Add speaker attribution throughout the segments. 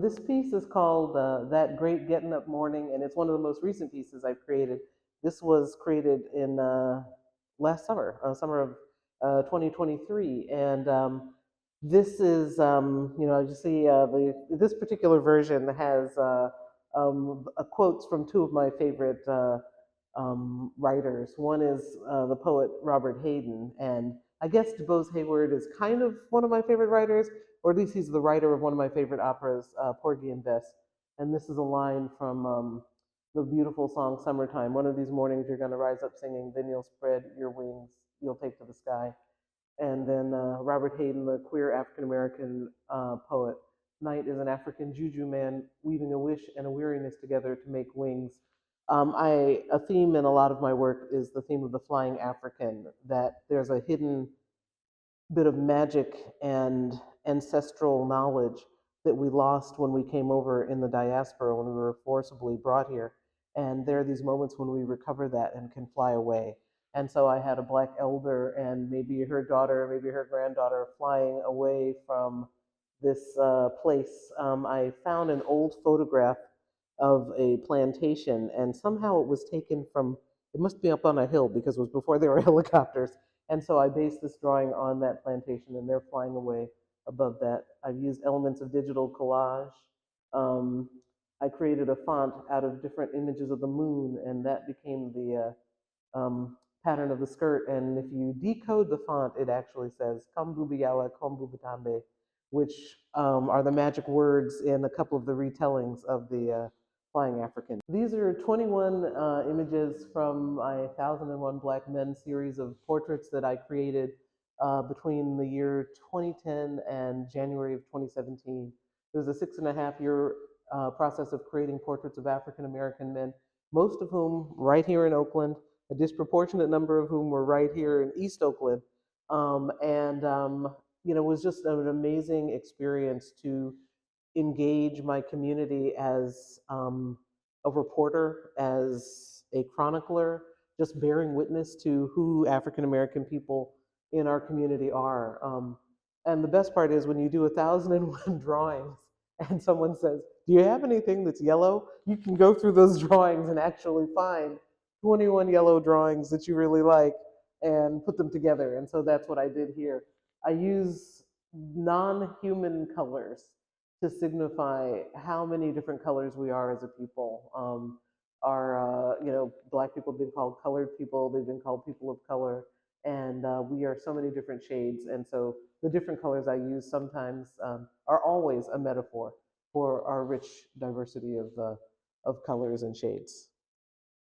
Speaker 1: This piece is called That Great Getting Up Morning, and it's one of the most recent pieces I've created. This was created in last summer, summer of 2023. And this is, as you see, this particular version has quotes from two of my favorite writers. One is the poet Robert Hayden, and I guess DuBose Hayward is kind of one of my favorite writers, or at least he's the writer of one of my favorite operas, Porgy and Bess. And this is a line from the beautiful song Summertime. One of these mornings you're going to rise up singing, then you'll spread your wings, you'll take to the sky. And then Robert Hayden, the queer African-American poet, night is an African juju man weaving a wish and a weariness together to make wings. A theme in a lot of my work is the theme of the flying African, that there's a hidden bit of magic and ancestral knowledge that we lost when we came over in the diaspora, when we were forcibly brought here. And there are these moments when we recover that and can fly away. And so I had a Black elder and maybe her daughter, maybe her granddaughter flying away from this place. I found an old photograph of a plantation, and somehow it was taken from, it must be up on a hill because it was before there were helicopters. And so I based this drawing on that plantation, and they're flying away above that. I've used elements of digital collage. I created a font out of different images of the moon, and that became the pattern of the skirt. And if you decode the font, it actually says Kambubiyala Kombubatambe, which are the magic words in a couple of the retellings of the Flying African. These are 21 images from my 1001 Black Men series of portraits that I created between the year 2010 and January of 2017. It was a 6.5-year process of creating portraits of African American men, most of whom right here in Oakland, a disproportionate number of whom were right here in East Oakland. It was just an amazing experience to engage my community as a reporter, as a chronicler, just bearing witness to who African American people in our community are. And the best part is when you do 1,001 drawings and someone says, "Do you have anything that's yellow?" You can go through those drawings and actually find 21 yellow drawings that you really like and put them together. And so that's what I did here. I use non-human colors to signify how many different colors we are as a people. Black people have been called colored people, they've been called people of color, and we are so many different shades. And so the different colors I use sometimes are always a metaphor for our rich diversity of colors and shades.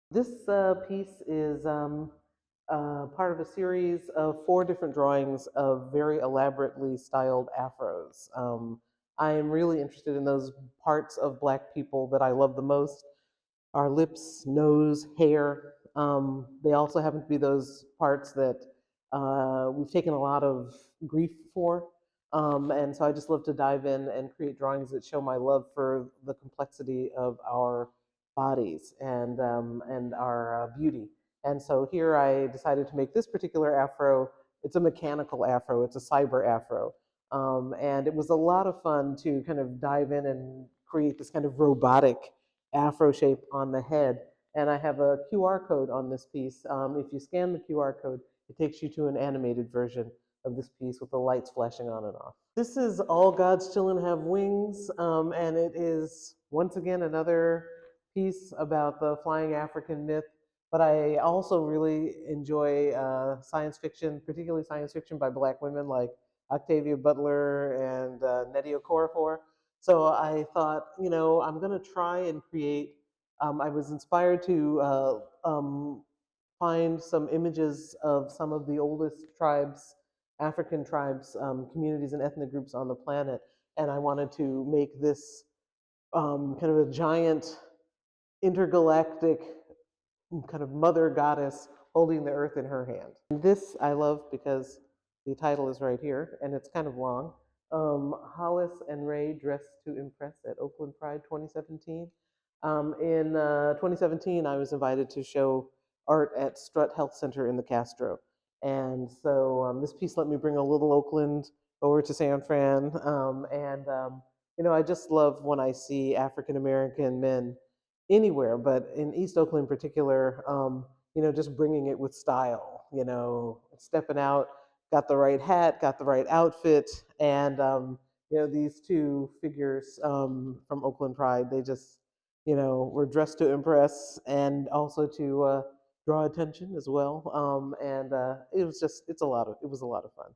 Speaker 1: This piece is part of a series of 4 different drawings of very elaborately styled afros. I am really interested in those parts of Black people that I love the most: our lips, nose, hair. They also happen to be those parts that we've taken a lot of grief for. And so I just love to dive in and create drawings that show my love for the complexity of our bodies and our beauty. And so here I decided to make this particular afro. It's a mechanical afro, it's a cyber afro. And it was a lot of fun to kind of dive in and create this kind of robotic afro shape on the head. And I have a QR code on this piece. If you scan the QR code, it takes you to an animated version of this piece with the lights flashing on and off. This is All God's Children Have Wings, and it is once again another piece about the flying African myth. But I also really enjoy science fiction, particularly science fiction by Black women like Octavia Butler and Nnedi Okorafor. So I thought, I'm going to try and create. I was inspired to find some images of some of the oldest tribes, African tribes, communities, and ethnic groups on the planet, and I wanted to make this kind of a giant intergalactic kind of mother goddess holding the earth in her hand. And this I love because the title is right here, and it's kind of long. Hollis and Ray Dressed to Impress at Oakland Pride 2017. In 2017, I was invited to show art at Strutt Health Center in the Castro. And so this piece let me bring a little Oakland over to San Fran. I just love when I see African American men anywhere, but in East Oakland in particular, just bringing it with style, stepping out, got the right hat, got the right outfit, and these two figures from Oakland Pride, they just, were dressed to impress and also to draw attention as well. And it was a lot of fun.